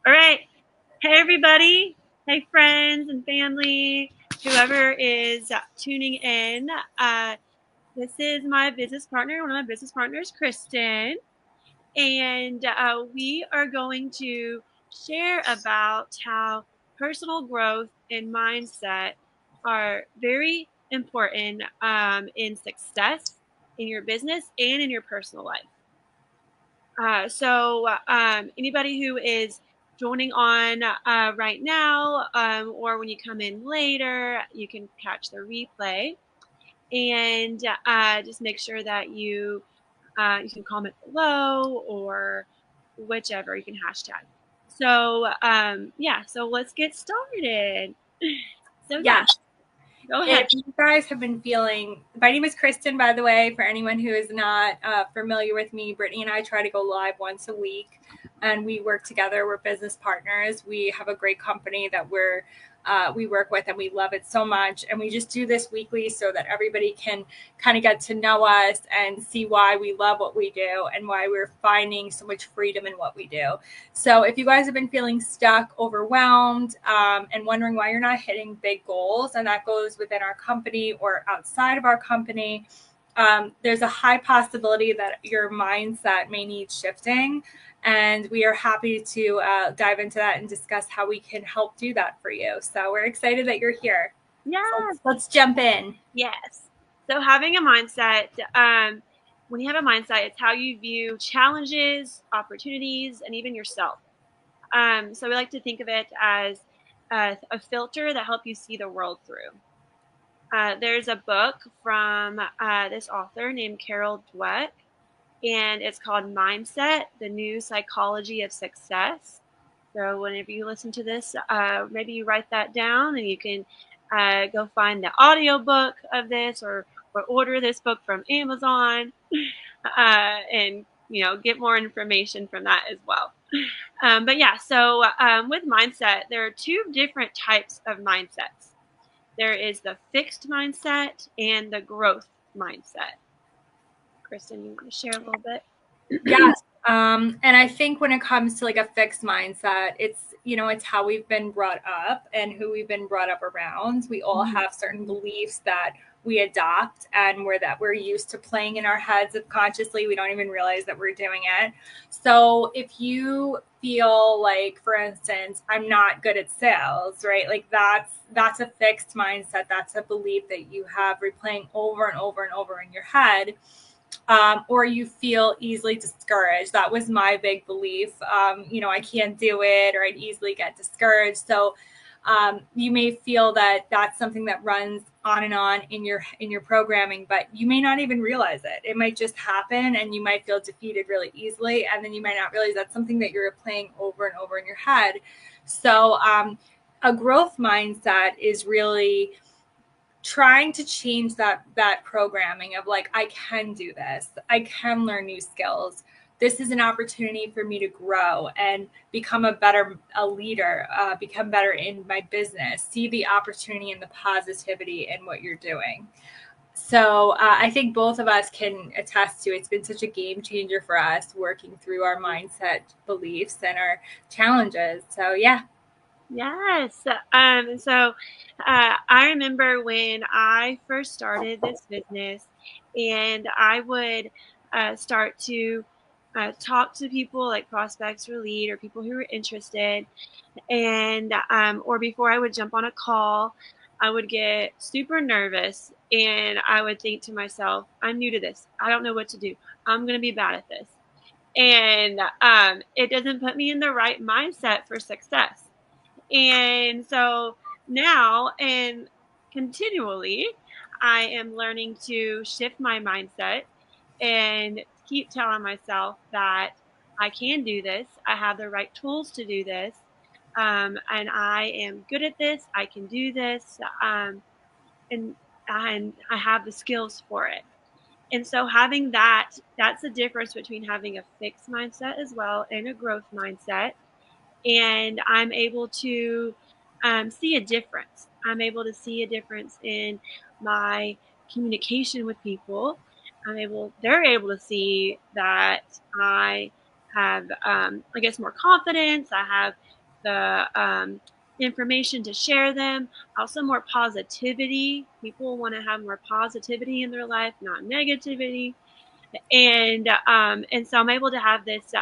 All right. Hey, everybody. Hey, friends and family, whoever is tuning in. Uh, this is my business partner, one of my business partners, Kristen. And we are going to share about how personal growth and mindset are very important in success in your business and in your personal life. Anybody who is joining on right now, or when you come in later, you can catch the replay. And just make sure that you can comment below or whichever. You can hashtag. So let's get started. So yeah, Yes. go ahead. If you guys have been feeling, my name is Kristen, by the way, for anyone who is not familiar with me. Brittany and I try to go live once a week, and we work together. We're business partners. We have a great company that we work with, and we love it so much. And we just do this weekly so that everybody can kind of get to know us and see why we love what we do and why we're finding so much freedom in what we do. So if you guys have been feeling stuck, overwhelmed, and wondering why you're not hitting big goals, and that goes within our company or outside of our company, there's a high possibility that your mindset may need shifting. And we are happy to dive into that and discuss how we can help do that for you. So we're excited that you're here. So Yeah. let's jump in. Yes. So having a mindset, when you have a mindset, it's how you view challenges, opportunities, and even yourself. So we like to think of it as a filter that help you see the world through. There's a book from this author named Carol Dweck, and it's called Mindset: The New Psychology of Success. So whenever you listen to this, maybe you write that down, and you can go find the audiobook of this, or order this book from Amazon, and get more information from that as well. With mindset, there are two different types of mindsets. There is the fixed mindset and the growth mindset. Kristen, you want to share a little bit? Yes. And I think when it comes to like a fixed mindset, it's how we've been brought up and who we've been brought up around. We all have certain beliefs that we adopt and we're used to playing in our heads subconsciously. We don't even realize that we're doing it. So if you feel like, for instance, I'm not good at sales, right? Like that's a fixed mindset. That's a belief that you have replaying over and over and over in your head. Or you feel easily discouraged. That was my big belief. I can't do it, or I'd easily get discouraged. So you may feel that that's something that runs on and on in your programming, but you may not even realize it. It might just happen, and you might feel defeated really easily, and then you might not realize that's something that you're playing over and over in your head. So a growth mindset is really trying to change that programming of like, I can do this, I can learn new skills, this is an opportunity for me to grow and become a leader, become better in my business, see the opportunity and the positivity in what you're doing. So I think both of us can attest to it's been such a game changer for us working through our mindset beliefs and our challenges. So yeah. Yes. I remember when I first started this business, and I would start to talk to people like prospects or lead or people who were interested, and or before I would jump on a call, I would get super nervous, and I would think to myself, I'm new to this. I don't know what to do. I'm going to be bad at this. And it doesn't put me in the right mindset for success. And so now and continually, I am learning to shift my mindset and keep telling myself that I can do this. I have the right tools to do this. And I am good at this. I can do this. And, and I have the skills for it. And so having that's the difference between having a fixed mindset as well and a growth mindset. And I'm able to see a difference. I'm able to see a difference in my communication with people. They're able to see that I have I guess more confidence. I have the information to share them. Also more positivity. People want to have more positivity in their life, not negativity. And so I'm able to have this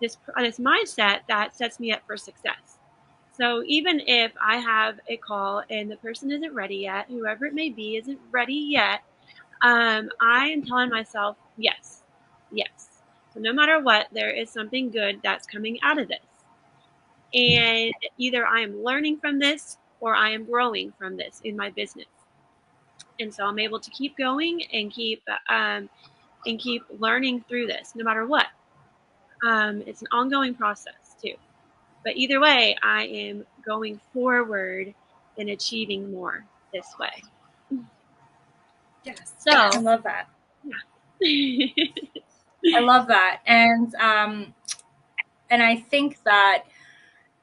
mindset that sets me up for success. So even if I have a call and the person isn't ready yet, whoever it may be isn't ready yet, I am telling myself, yes, yes. So no matter what, there is something good that's coming out of this. And either I am learning from this or I am growing from this in my business. And so I'm able to keep going and keep learning through this, no matter what. It's an ongoing process too. But either way, I am going forward and achieving more this way. Yes, So, I love that. yeah. I love that. And I think that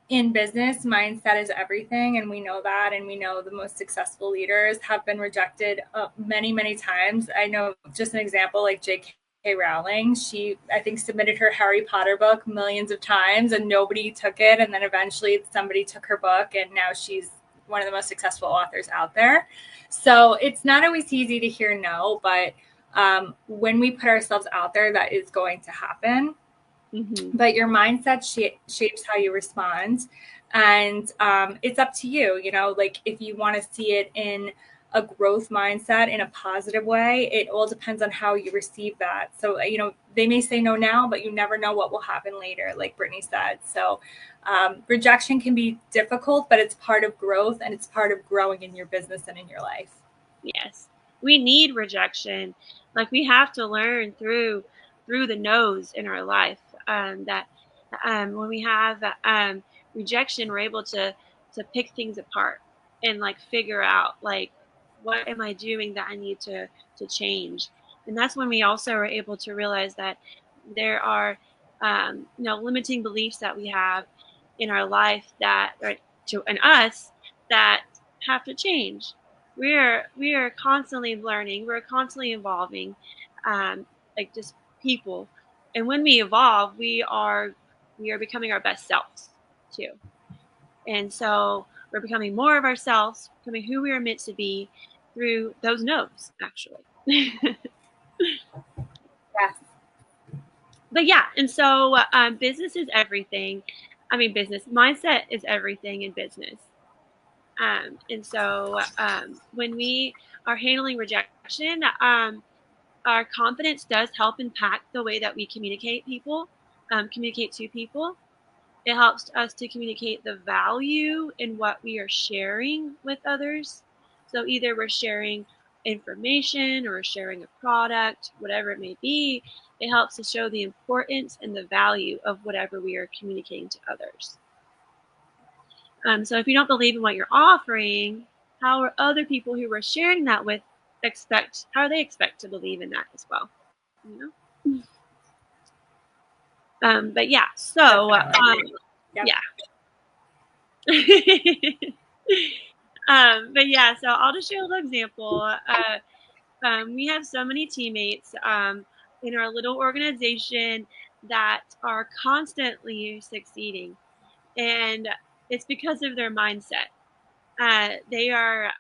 in business, mindset is everything, and we know that, and we know the most successful leaders have been rejected many, many times. I know just an example like J.K. Rowling. She, I think, submitted her Harry Potter book millions of times, and nobody took it. And then eventually, somebody took her book, and now she's one of the most successful authors out there. So it's not always easy to hear no, but when we put ourselves out there, that is going to happen. Mm-hmm. But your mindset shapes how you respond, and it's up to you. You know, like if you want to see it in a growth mindset in a positive way, it all depends on how you receive that. So you know, they may say no now, but you never know what will happen later, like Brittany said. So rejection can be difficult, but it's part of growth, and it's part of growing in your business and in your life. Yes. We need rejection. Like we have to learn through the no's in our life. That when we have rejection, we're able to pick things apart and like figure out like what am I doing that I need to change. And that's when we also are able to realize that there are limiting beliefs that we have in our life that are to in us that have to change. We are constantly learning. We're constantly evolving, like just people. And when we evolve, we are becoming our best selves too. And so we're becoming more of ourselves, becoming who we are meant to be through those no's, actually. Yes. But yeah, and so business is everything. I mean, business mindset is everything in business. And so when we are handling rejection, our confidence does help impact the way that we communicate to people. It helps us to communicate the value in what we are sharing with others. So either we're sharing information or sharing a product, whatever it may be, it helps to show the importance and the value of whatever we are communicating to others. So if you don't believe in what you're offering, how are other people who we're sharing that with how do they expect to believe in that as well? You know? But yeah, so Definitely. Yep. yeah. But yeah, so I'll just share a little example. We have so many teammates in our little organization that are constantly succeeding, and it's because of their mindset. They're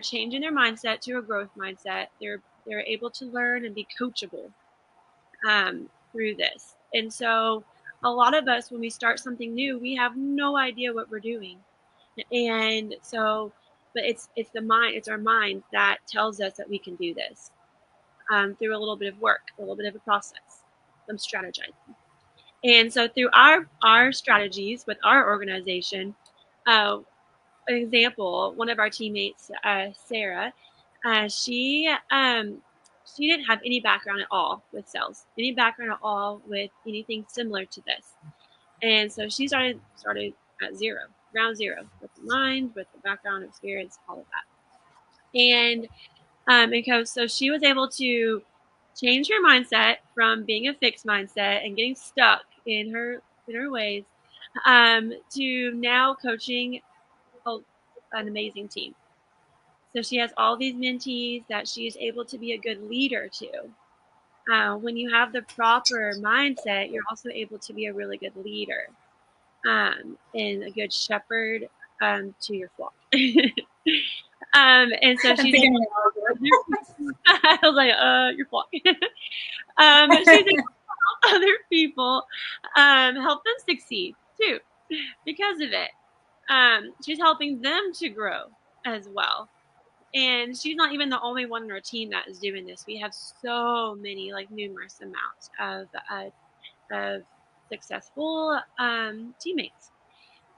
changing their mindset to a growth mindset. They're able to learn and be coachable through this. And so a lot of us, when we start something new, we have no idea what we're doing. And so, but it's the mind, it's our mind that tells us that we can do this through a little bit of work, a little bit of a process, some strategizing. And so through our strategies with our organization, uh, an example, one of our teammates, Sarah, she didn't have any background at all with sales, any background at all with anything similar to this, and so she started at zero, ground zero, with the mind, with the background experience, all of that, and so she was able to change her mindset from being a fixed mindset and getting stuck in her ways to now coaching a, an amazing team. So she has all these mentees that she's able to be a good leader to. When you have the proper mindset, you're also able to be a really good leader, and a good shepherd, to your flock. And so That's she's a good able analogy. to I was like, your flock. She's able to help other people, help them succeed too because of it. She's helping them to grow as well. And she's not even the only one in our team that is doing this. We have so many, like numerous amounts of successful teammates.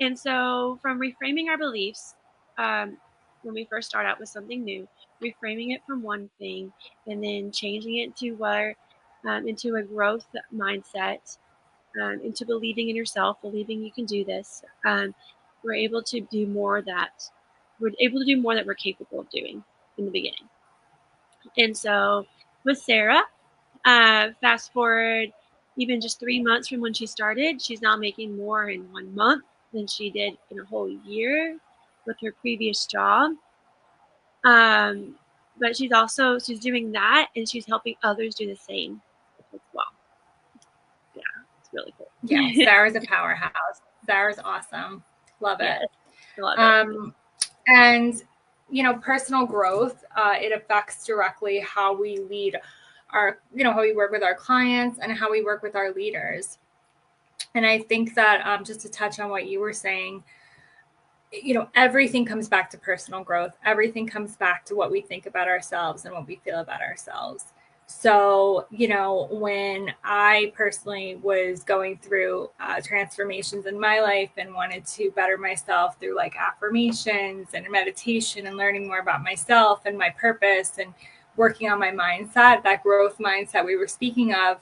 And so, from reframing our beliefs, when we first start out with something new, reframing it from one thing, and then changing it into a growth mindset, into believing in yourself, believing you can do this. We're able to do more that we're able to do more that we're capable of doing in the beginning. And so, with Sarah, fast forward even just 3 months from when she started, she's now making more in 1 month than she did in a whole year with her previous job. Um, but she's doing that, and she's helping others do the same as well. Yeah, it's really cool. Yeah, Sarah's a powerhouse. Sarah's awesome. Love it. Yes, I love it. And personal growth, it affects directly how we lead our, how we work with our clients and how we work with our leaders. And I think that, just to touch on what you were saying, everything comes back to personal growth. Everything comes back to what we think about ourselves and what we feel about ourselves. So, when I personally was going through transformations in my life and wanted to better myself through like affirmations and meditation and learning more about myself and my purpose and working on my mindset, that growth mindset we were speaking of,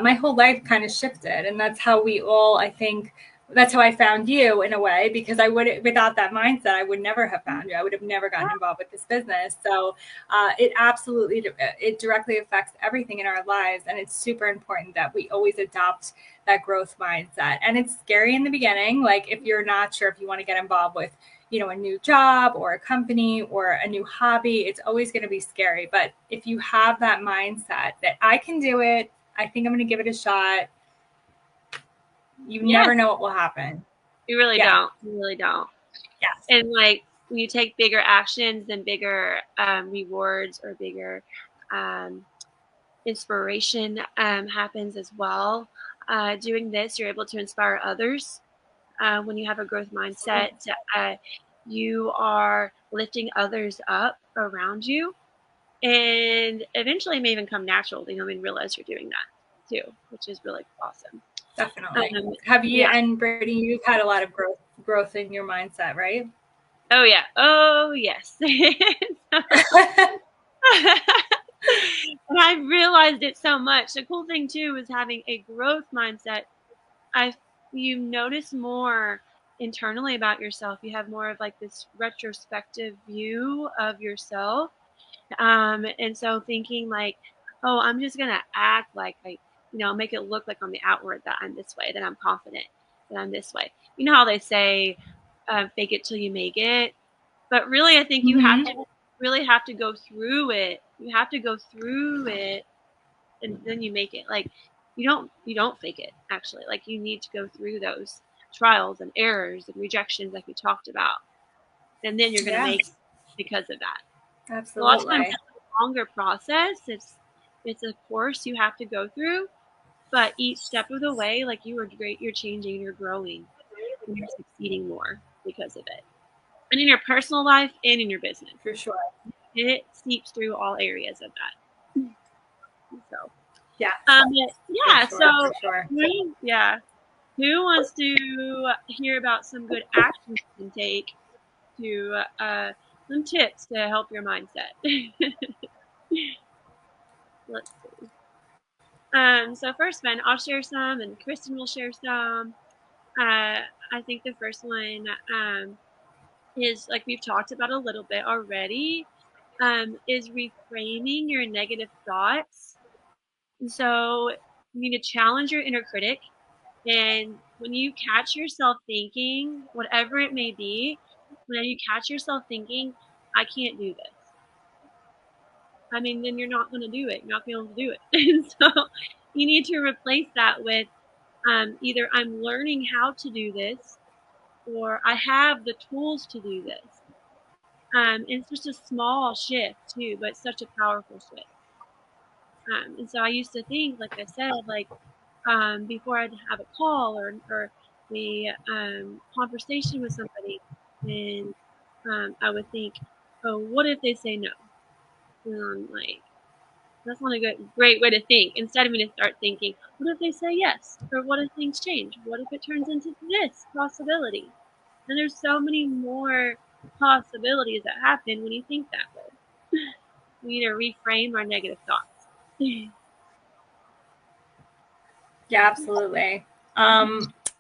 my whole life kind of shifted. And that's how we all, I think, that's how I found you in a way, because I would, without that mindset, I would never have found you. I would have never gotten involved with this business. So it absolutely, it directly affects everything in our lives. And it's super important that we always adopt that growth mindset. And it's scary in the beginning. Like if you're not sure if you want to get involved with, a new job or a company or a new hobby, it's always going to be scary. But if you have that mindset that I can do it, I think I'm going to give it a shot, you Yes, never know what will happen. you really Yeah. don't. You really don't. Yes. And like when you take bigger actions, then bigger rewards or bigger um, inspiration happens as well. Doing this, you're able to inspire others. When you have a growth mindset, you are lifting others up around you, and eventually it may even come natural. They don't even realize you're doing that too, which is really awesome. Definitely. Have you, Yeah. and Brittany, you've had a lot of growth in your mindset, right? Oh yeah. Oh yes. And I realized it so much. The cool thing too is having a growth mindset. I You notice more internally about yourself. You have more of like this retrospective view of yourself. And so thinking like, oh, I'm just gonna act like make it look like on the outward that I'm this way, that I'm confident, that I'm this way. You know how they say, fake it till you make it. But really, I think you have to really have to go through it. You have to go through it, and then you make it. Like you don't fake it. Actually, like you need to go through those trials and errors and rejections, like we talked about, and then you're gonna Yeah, make it because of that. A lot of times absolutely. it's a longer process. It's a course you have to go through, but each step of the way, like you are great, you're changing, you're growing, and you're succeeding more because of it. And in your personal life and in your business. For sure. It seeps through all areas of that. So, Yes, for yeah. So, sure, for sure. yeah, who wants to hear about some good actions you can take to some tips to help your mindset? Let's see. So first, Ben, I'll share some, and Kristen will share some. I think the first one is like we've talked about a little bit already. Is reframing your negative thoughts. And so you need to challenge your inner critic. And when you catch yourself thinking, whatever it may be, when you catch yourself thinking, I can't do this. I mean, then you're not going to do it. You're not going to be able to do it. And so you need to replace that with either I'm learning how to do this or I have the tools to do this. It's just a small shift too, but such a powerful shift. And so I used to think, like I said, like before I'd have a call or the conversation with somebody, and I would think, oh, what if they say no? And I'm like, that's not a great way to think. Instead, I'm going to start thinking, what if they say yes? Or what if things change? What if it turns into this possibility? And there's so many more possibilities that happen when you think that way. We need to reframe our negative thoughts. Yeah, absolutely.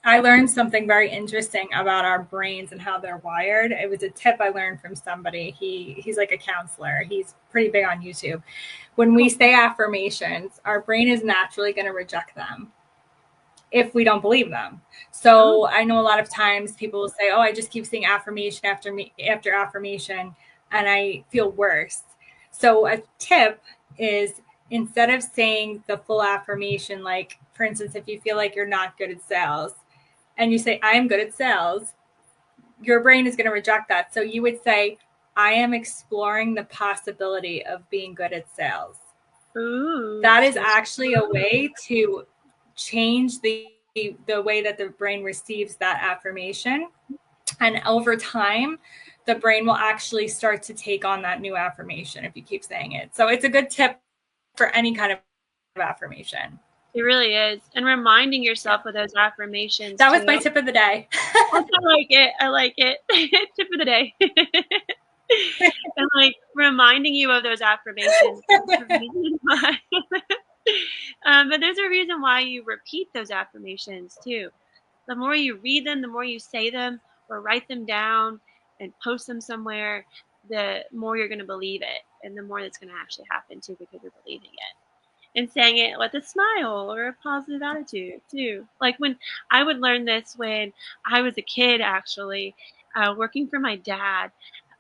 I learned something very interesting about our brains and how they're wired. It was a tip I learned from somebody. He's like a counselor. He's pretty big on YouTube. When we say affirmations, our brain is naturally going to reject them if we don't believe them. So I know a lot of times people will say, "Oh, I just keep saying affirmation after affirmation, and I feel worse." So a tip is instead of saying the full affirmation, like for instance, if you feel like you're not good at sales, and you say, "I am good at sales," your brain is going to reject that. So you would say, "I am exploring the possibility of being good at sales." Ooh. That is actually a way to change the way that the brain receives that affirmation, and over time the brain will actually start to take on that new affirmation if you keep saying it. So it's a good tip for any kind of affirmation. It really is. And reminding yourself Yeah. of those affirmations That too. was my tip of the day. I like it. I like it. Tip of the day. And like reminding you of those affirmations. But there's a reason why you repeat those affirmations too. The more you read them, the more you say them or write them down and post them somewhere, the more you're going to believe it. And the more that's going to actually happen too because you're believing it. And saying it with a smile or a positive attitude too. Like when I would learn this when I was a kid, actually, working for my dad.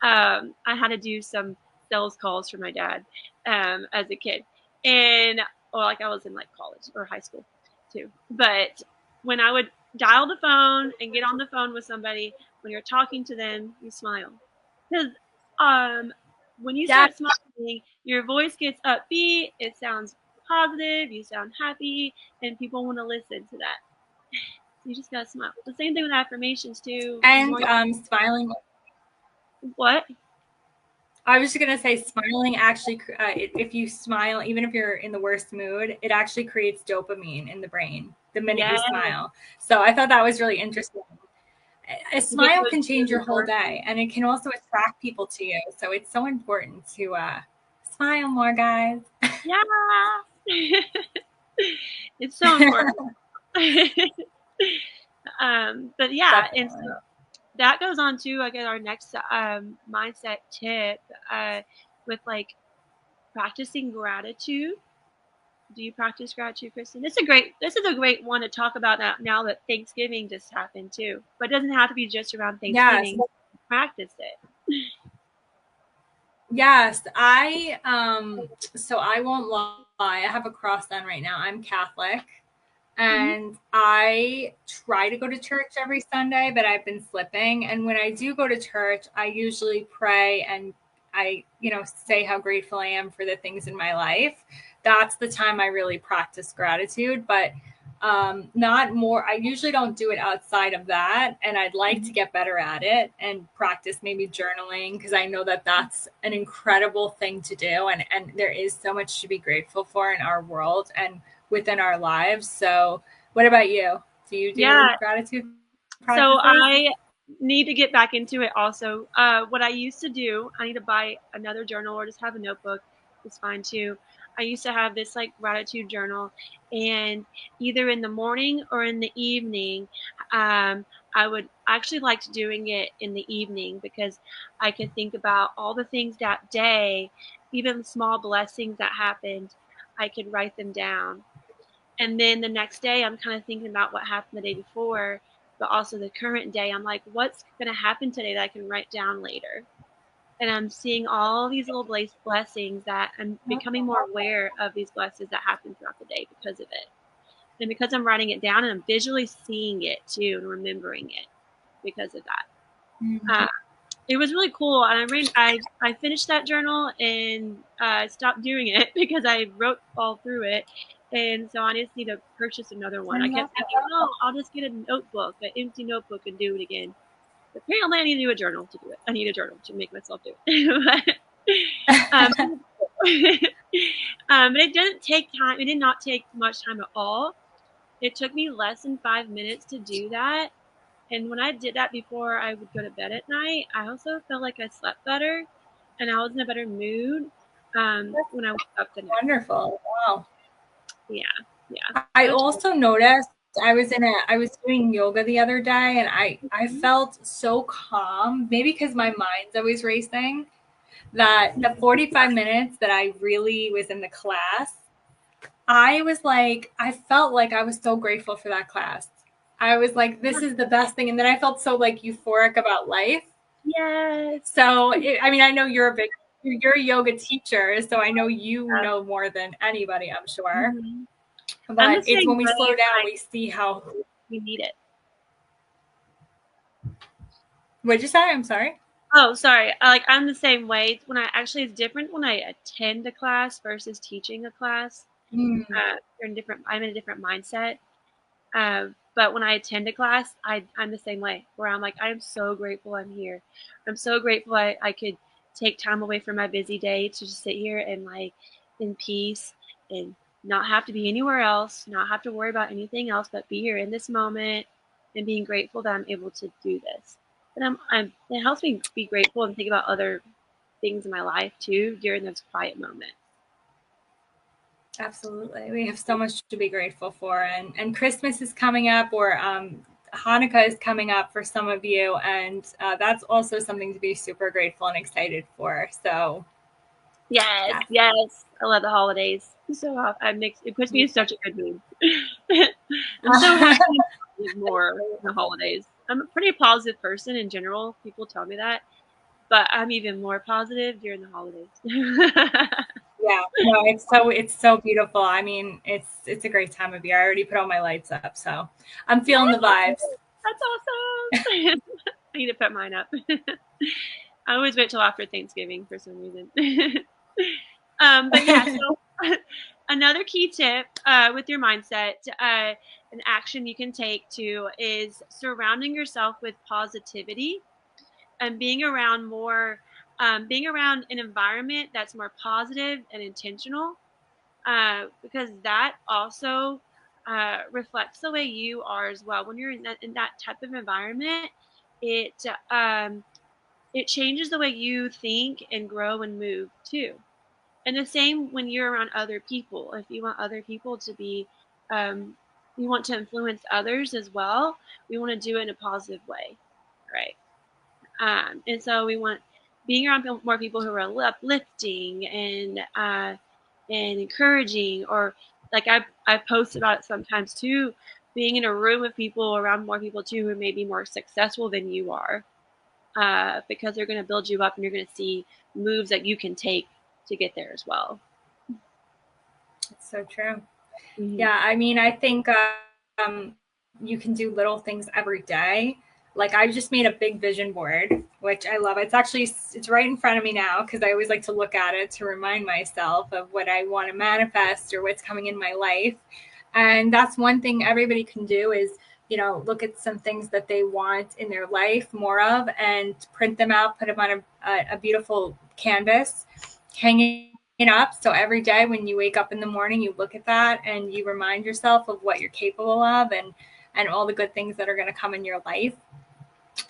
I had to do some sales calls for my dad as a kid, and well, like I was in like college or high school too. But when I would dial the phone and get on the phone with somebody, when you're talking to them, you smile because when you Yeah. start smiling, your voice gets upbeat. It sounds positive, you sound happy, and people want to listen to that. So you just gotta smile. The same thing with affirmations too. The And more smiling. what? I was just going to say, smiling actually, if you smile, even if you're in the worst mood, it actually creates dopamine in the brain the minute you Yeah, smile. So I thought that was really interesting. A you get smile those can change your whole endorphins. day, and it can also attract people to you. So it's so important to smile more, guys. Yeah, it's so important. But yeah, and Definitely. so that goes on to I guess our next mindset tip with like practicing gratitude. Do you practice gratitude, Kristen? This is a great one to talk about now that Thanksgiving just happened too. But it doesn't have to be just around Yes. Thanksgiving. Practice it. Yes, so I won't lie. I have a cross on right now. I'm Catholic, Mhm. and I try to go to church every Sunday, but I've been slipping. And when I do go to church, I usually pray and I, say how grateful I am for the things in my life. That's the time I really practice gratitude, but not more. I usually don't do it outside of that, and I'd like to get better at it and practice maybe journaling, because I know that that's an incredible thing to do, and there is so much to be grateful for in our world and within our lives. So what about you? Do you do Yeah. gratitude So practices? I need to get back into it also. What I used to do, I need to buy another journal or just have a notebook. It's fine too. I used to have this like gratitude journal, and either in the morning or in the evening, I would actually like doing it in the evening because I could think about all the things that day, even small blessings that happened. I could write them down, and then the next day I'm kind of thinking about what happened the day before, but also the current day. I'm like, what's going to happen today that I can write down later? and I'm seeing all these little blessings that I'm becoming more aware of these blessings that happen throughout the day because of it. And because I'm writing it down and I'm visually seeing it too and remembering it because of that. Mm. It was really cool, and I finished that journal and stopped doing it because I wrote all through it, and so I just need to purchase another one. I I love kept thinking, oh, I'll just get a notebook, an empty notebook, and do it again. But apparently, I need to do a journal to do it. I need a journal to make myself do it. um, that. but it didn't take time. It did not take much time at all. It took me less than 5 minutes to do that. And when I did that before I would go to bed at night, I also felt like I slept better and I was in a better mood That's when I woke up the next morning. wonderful. Wow. Yeah, yeah. I That's also noticed I was doing yoga the other day and I mm-hmm. felt so calm, maybe because my mind's always racing, that the 45 minutes that I really was in the class, I felt like I was so grateful for that class. I was like, this is the best thing. And then I felt so like euphoric about life. Yes. I mean, I know you're a yoga teacher, so I know you know more than anybody, I'm sure. Mm-hmm. I'm the But it's same when we way slow when down, we see how. we need it. What'd you say? I'm sorry. Oh, sorry. Like I'm the same way. When I actually it's different when I attend a class versus teaching a class. Mm, They're in different. I'm in a different mindset. But when I attend a class, I'm the same way where I'm like, I'm so grateful I'm here. I'm so grateful I could take time away from my busy day to just sit here and like in peace and not have to be anywhere else, not have to worry about anything else, but be here in this moment and being grateful that I'm able to do this. And it helps me be grateful and think about other things in my life too during those quiet moments. absolutely. We have so much to be grateful for. And Christmas is coming up, or Hanukkah is coming up for some of you. And that's also something to be super grateful and excited for. So, Yes, yes. yes. I love the holidays. So it puts me in such a good mood. I'm so happy more in the holidays. I'm a pretty positive person in general. People tell me that, but I'm even more positive during the holidays. Yeah, no, it's so beautiful. I mean, it's a great time of year. I already put all my lights up, so I'm Yay! feeling the vibes. That's awesome. I need to put mine up. I always wait till after Thanksgiving for some reason. But yeah, so another key tip with your mindset, an action you can take too is surrounding yourself with positivity and being around an environment that's more positive and intentional, because that also reflects the way you are as well. When you're in that type of environment, it um, it changes the way you think and grow and move too. And the same when you're around other people. If you want other people to be, um, you want to influence others as well. We want to do it in a positive way, right? And so we want being around more people who are uplifting and encouraging, or like I post about it sometimes too. Being in a room with people around more people too who may be more successful than you are, because they're going to build you up and you're going to see moves that you can take to get there as well. It's so true. Mm-hmm. Yeah, I mean, I think um, you can do little things every day. Like I just made a big vision board, which I love. It's right in front of me now because I always like to look at it to remind myself of what I want to manifest or what's coming in my life. And that's one thing everybody can do is, look at some things that they want in their life more of and print them out, put them on a beautiful canvas, hang it up. So every day when you wake up in the morning, you look at that and you remind yourself of what you're capable of and all the good things that are going to come in your life.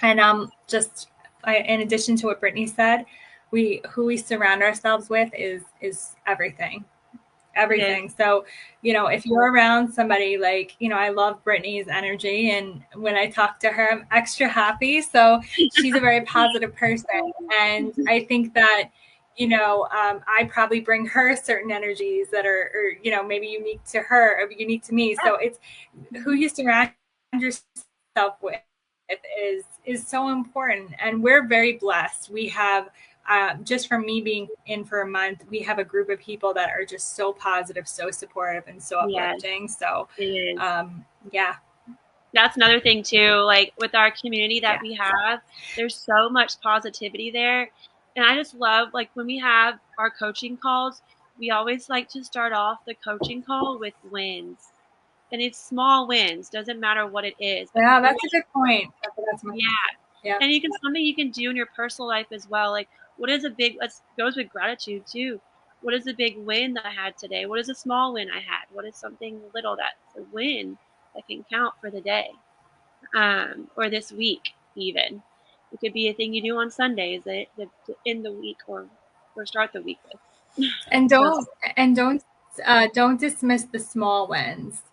And in addition to what Brittany said, who we surround ourselves with is everything. It is. Everything. So, if you're around somebody like, I love Brittany's energy. And when I talk to her, I'm extra happy. So she's a very positive person. And I think that, I probably bring her certain energies that are, maybe unique to her or unique to me. So it's who you surround yourself with is so important. And we're very blessed. We have just from me being in for a month, we have a group of people that are just so positive, so supportive, and so Yes, uplifting. So, it is. yeah, That's another thing too, like with our community that yeah. we have, there's so much positivity there. And I just love like when we have our coaching calls, we always like to start off the coaching call with wins. And it's small wins, doesn't matter what it is, but Yeah, what, that's a good point. That's my, yeah. yeah. And you can something you can do in your personal life as well. Like what is a big let's goes with gratitude too. What is a big win that I had today? What is a small win I had? What is something little that's a win that can count for the day? Or this week even. It could be a thing you do on Sundays that to end the week or start the week with. And So don't dismiss the small wins.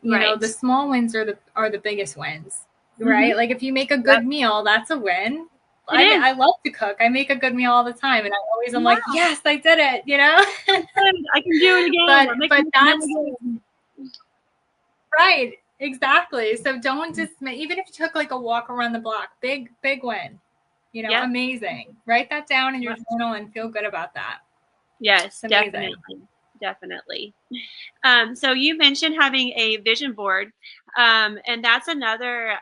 You know, right. the small wins are the biggest wins, Mm-hmm. right? Like if you make a Yep. good meal, that's a win. It I mean, is. I love to cook. I make a good meal all the time, and I always am like, Yeah, yes, I did it. You know, I can do it again. I'm making but this meal that's again. right, exactly. So don't just even if you took like a walk around the block, big win. You know, Yep. amazing. Write that down in your Yep. journal and feel good about that. Yes, It's amazing. definitely. Definitely. So you mentioned having a vision board, and that's another.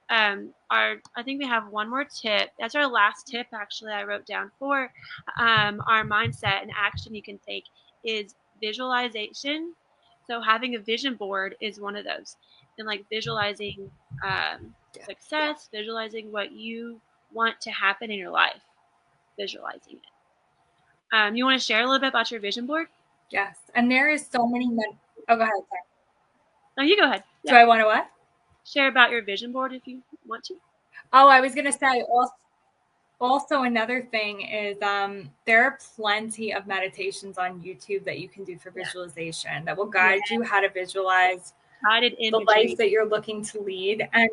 Our I think we have one more tip. That's our last tip. Actually, I wrote down for our mindset and action you can take is visualization. So having a vision board is one of those, and like visualizing Yeah. success, visualizing what you want to happen in your life, visualizing it. You want to share a little bit about your vision board? Yes. And there is so many oh, go ahead. Sorry. No, you go ahead. Do Yeah. I want to what? Share about your vision board if you want to. Oh, I was gonna say also another thing is there are plenty of meditations on YouTube that you can do for Yeah. visualization that will Yeah. guide you how to visualize Guided the life imagery. that you're looking to lead. And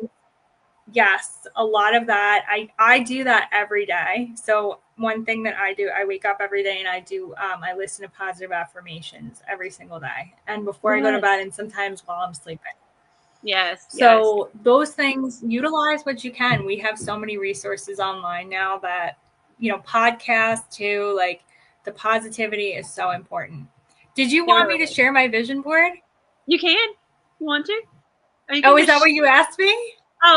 yes, a lot of that I do that every day. So one thing that I do, I wake up every day and I listen to positive affirmations every single day. And before I go to Yes. bed and sometimes while I'm sleeping. Yes. Yes. So those things, utilize what you can. We have so many resources online now that, podcasts too, like the positivity is so important. Did you It want me to really is. share my vision board? You can. You want to? Or you Oh, can is that just what you asked me?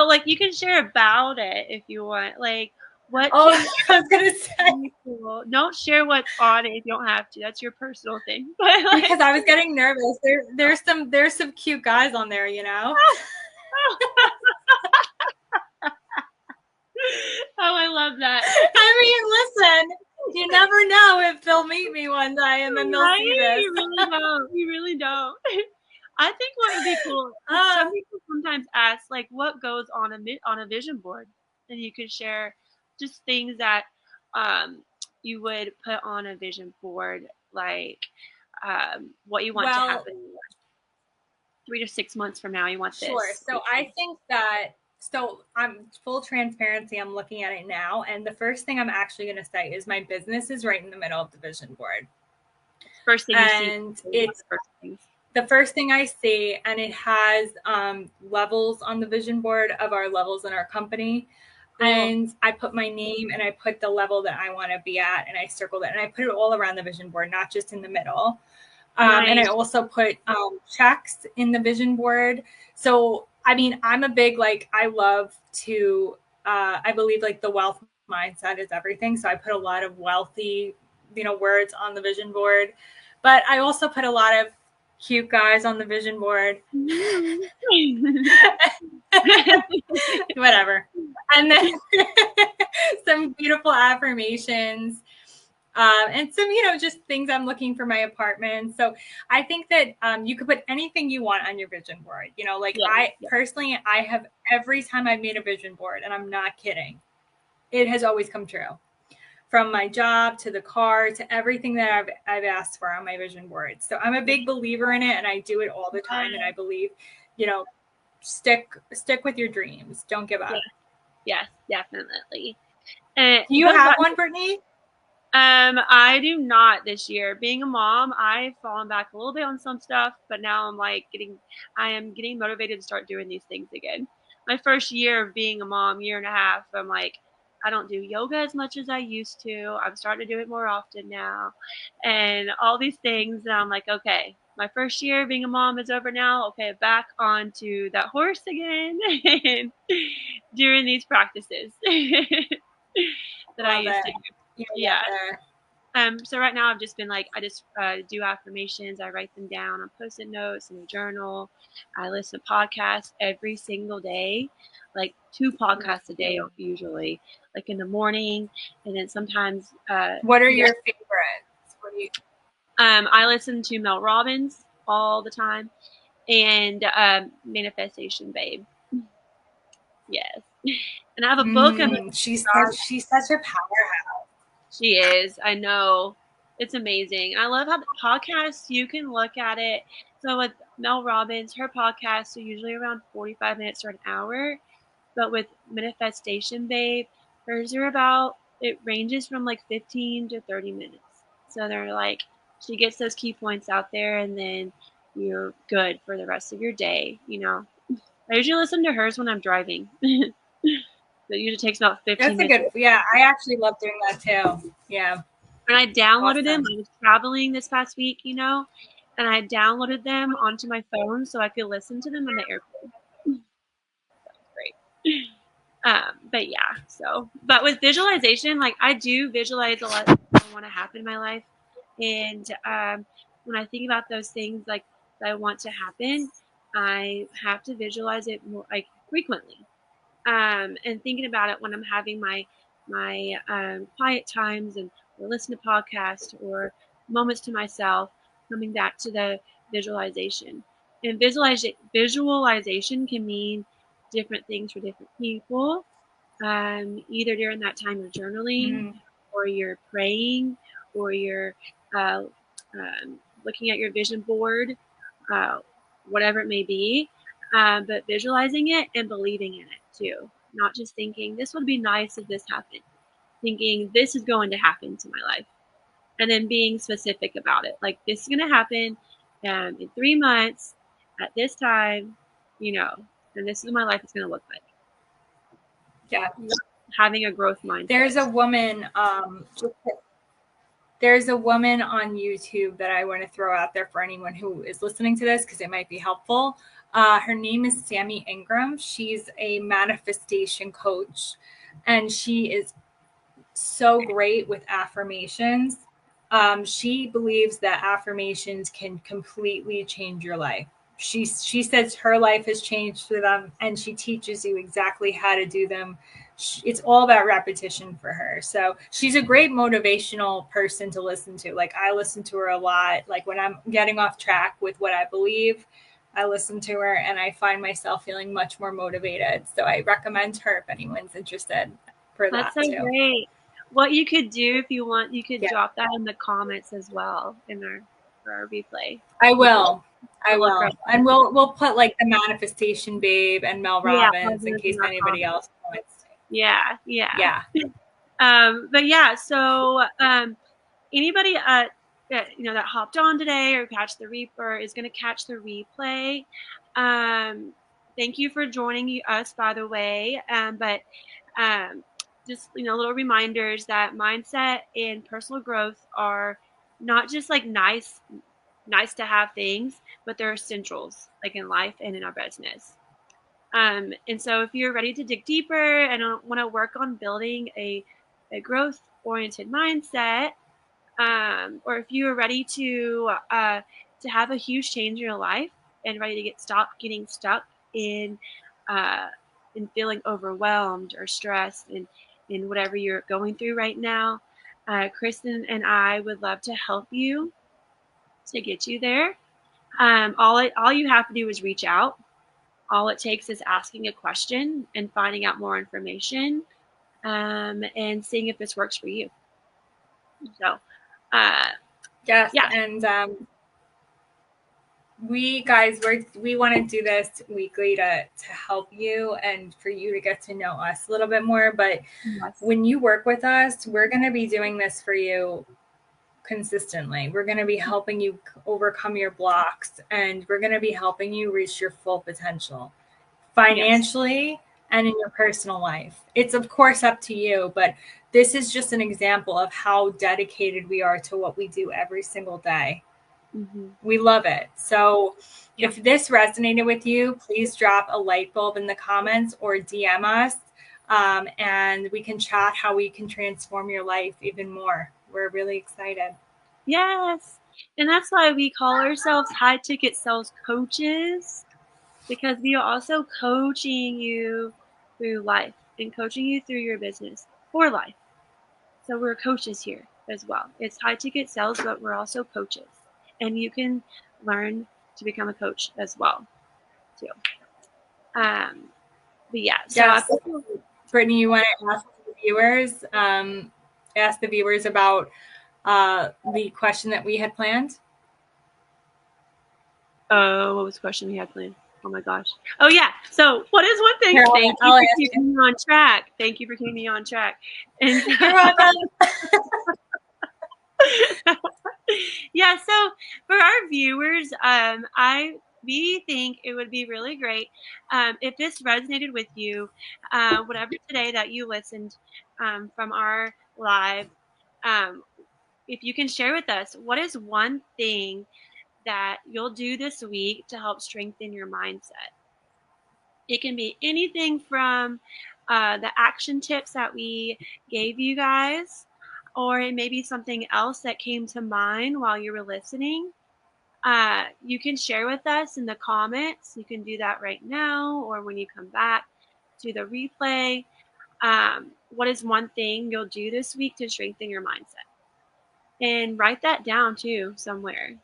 like you can share about it if you want. Like what Oh, can I was going to say, people don't share what's on it if you don't have to. That's your personal thing. But like because I was getting nervous. There's some cute guys on there, you know? oh, I love that. I mean, listen, you never know if they'll meet me one day and then they'll Right? see this. You really don't. You really don't. I think what would be cool is some uh, people sometimes ask like what goes on a vision board, and you could share just things that um, you would put on a vision board, like what you want to well, happen 3 to 6 months from now. You want Sure. this. So I think that I'm full transparency. I'm looking at it now, and the first thing I'm actually going to say is my business is right in the middle of the vision board, First thing you see, and one of it's the first things. the first thing I see, and it has levels on the vision board of our levels in our company. Cool. And I put my name and I put the level that I want to be at, and I circled it, and I put it all around the vision board, not just in the middle. And I Nice. also put checks in the vision board. So, I mean, I'm a big, like, I love to, I believe like the wealth mindset is everything. So I put a lot of wealthy, words on the vision board. But I also put a lot of cute guys on the vision board. Whatever. And then some beautiful affirmations. And some, just things I'm looking for my apartment. So I think that you could put anything you want on your vision board. Like yeah. I Yeah. personally, I have every time I've made a vision board, and I'm not kidding, it has always come true. From my job to the car to everything that I've asked for on my vision board. So I'm a big believer in it, and I do it all the time. And I believe, you know, stick with your dreams. Don't give Yeah. up. Yes, definitely. And Do it you goes have back. one, Brittany? I do not this year. Being a mom, I've fallen back a little bit on some stuff, but now I am getting motivated to start doing these things again. My first year of being a mom, year and a half, I'm like, I don't do yoga as much as I used to. I'm starting to do it more often now. And all these things. And I'm like, okay, my first year being a mom is over now. Okay, back onto that horse again and doing these practices that I Love used it. to. You Yeah. get there. So right now I've just been like, I just do affirmations. I write them down on Post-it notes in a journal. I listen to podcasts every single day, like 2 podcasts a day usually, like in the morning, and then sometimes What are yeah. your favorites? What do you? I listen to Mel Robbins all the time, and Manifestation Babe. Yes, and I have a book of She's such a powerhouse. She is. I know. It's amazing. I love how the podcasts, you can look at it. So with Mel Robbins, her podcasts are usually around 45 minutes or an hour. But with Manifestation Babe, hers are about, it ranges from like 15 to 30 minutes. So they're like, she gets those key points out there and then you're good for the rest of your day, you know. I usually listen to hers when I'm driving. It usually takes about 15 That's a minutes. good. Yeah, I actually love doing that too. Yeah, And I downloaded them. awesome. I was traveling this past week, you know, and I downloaded them onto my phone so I could listen to them on the airplane. Great. But yeah, but with visualization, like I do visualize a lot of things I want to happen in my life. And when I think about those things like that I want to happen, I have to visualize it more like frequently. And thinking about it when I'm having my quiet times and or listen to podcasts or moments to myself, coming back to the visualization. And visualization can mean different things for different people. Either during that time of journaling, Mm-hmm. or you're praying, or you're uh, looking at your vision board, uh, whatever it may be. But visualizing it and believing in it too. Not just thinking, this would be nice if this happened. Thinking, this is going to happen to my life. And then being specific about it. Like, this is going to happen in 3 months at this time, you know, and this is what my life is going to look like. Yeah. Having a growth mindset. There's a woman. There's a woman on YouTube that I want to throw out there for anyone who is listening to this because it might be helpful. Her name is Sammy Ingram. She's a manifestation coach, and she is so great with affirmations. She believes that affirmations can completely change your life. She says her life has changed through them, and she teaches you exactly how to do them. It's all about repetition for her. So she's a great motivational person to listen to. Like I listen to her a lot. Like when I'm getting off track with what I believe, I listen to her and I find myself feeling much more motivated. So I recommend her if anyone's interested for That's that so too. great. What you could do if you want, you could Yeah. drop that in the comments as well in our for our replay. I People will. I to look will. right And there. we'll put like the Manifestation Babe and Mel Yeah, Robbins in those in case our anybody comments. else wants. Yeah, yeah. Yeah. But yeah, so anybody that that hopped on today or catch the reaper is going to catch the replay. Thank you for joining us, by the way. But um, just little reminders that mindset and personal growth are not just like nice to have things, but they're essentials like in life and in our business. And so if you're ready to dig deeper and want to work on building a growth oriented mindset, or if you are ready to have a huge change in your life and ready to stop getting stuck in uh, in feeling overwhelmed or stressed in whatever you're going through right now, Kristen and I would love to help you to get you there. All you have to do is reach out. All it takes is asking a question and finding out more information, and seeing if this works for you. So, uh, Yes. yeah, And we guys we want to do this weekly to help you and for you to get to know us a little bit more. But yes, when you work with us, we're going to be doing this for you consistently. We're going to be helping you overcome your blocks, and we're going to be helping you reach your full potential yes, financially, and in your personal life. It's, of course, up to you, but this is just an example of how dedicated we are to what we do every single day. Mm-hmm. We love it. So Yeah. if this resonated with you, please drop a light bulb in the comments or DM us, and we can chat how we can transform your life even more. We're really excited. Yes. And that's why we call ourselves high ticket sales coaches, because we are also coaching you through life and coaching you through your business for life. So we're coaches here as well. It's high ticket sales, but we're also coaches. And you can learn to become a coach as well, too. But yeah, so I Yes. Brittany, you want to ask the viewers about the question that we had planned? what was the question we had planned? Oh my gosh. Oh yeah. So what is one thing? Here, Thank you I'll for ask you. keeping me on track. Thank you for keeping me on track. And so, You're welcome. yeah, so for our viewers, we think it would be really great if this resonated with you, whatever today that you listened from our live, um, if you can share with us, what is one thing that you'll do this week to help strengthen your mindset? It can be anything from the action tips that we gave you guys, or it may be something else that came to mind while you were listening. You can share with us in the comments. You can do that right now or when you come back to the replay. What is one thing you'll do this week to strengthen your mindset? And write that down too somewhere.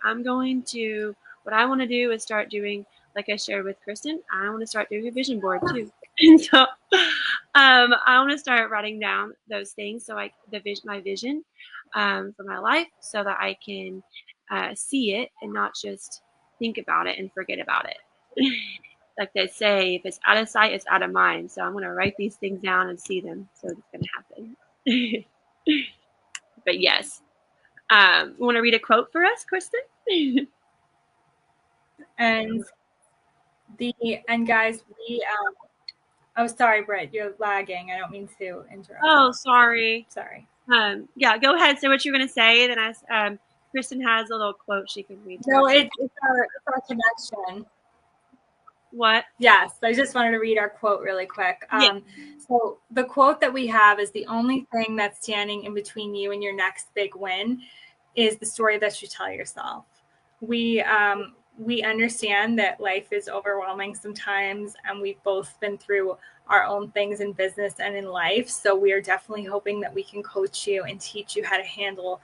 I'm going to, what I want to do is start doing, like I shared with Kristen, I want to start doing a vision board too. And so I want to start writing down those things, so my vision for my life, so that I can see it and not just think about it and forget about it. Like they say, if it's out of sight, it's out of mind. So I'm going to write these things down and see them, so it's going to happen. But yes, want to read a quote for us, Kristen? And guys, oh, sorry, Britt, you're lagging. I don't mean to interrupt. Oh, sorry. Sorry. Yeah, go ahead. Say what you're going to say. Then Kristen has a little quote she can read to No, us. it's our connection. What? Yes, I just wanted to read our quote really quick. Yeah. So the quote that we have is, the only thing that's standing in between you and your next big win is the story that you tell yourself. We understand that life is overwhelming sometimes, and we've both been through our own things in business and in life. So we are definitely hoping that we can coach you and teach you how to handle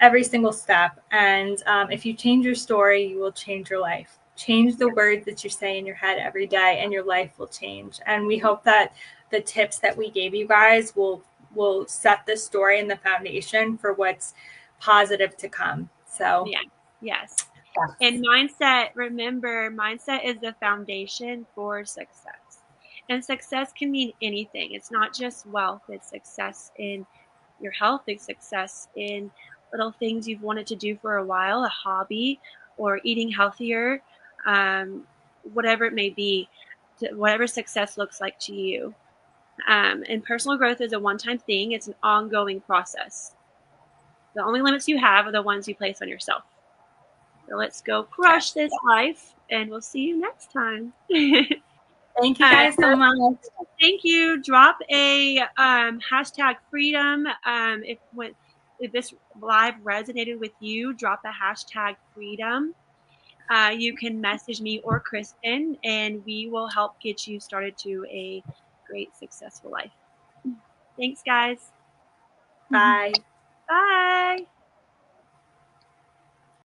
every single step. And if you change your story, you will change your life. Change the words that you say in your head every day, and your life will change. And we hope that the tips that we gave you guys will set the story and the foundation for what's positive to come. So Yeah. Yes. And mindset, remember, mindset is the foundation for success. And success can mean anything. It's not just wealth, it's success in your health, it's success in little things you've wanted to do for a while, a hobby, or eating healthier, whatever it may be, whatever success looks like to you. And personal growth is a one time thing, it's an ongoing process. The only limits you have are the ones you place on yourself. So let's go crush this life, and we'll see you next time. thank you guys so much. Thank you. Drop a hashtag freedom. If this live resonated with you, drop a hashtag freedom. You can message me or Kristen, and we will help get you started to a great, successful life. Thanks, guys. Bye. Bye.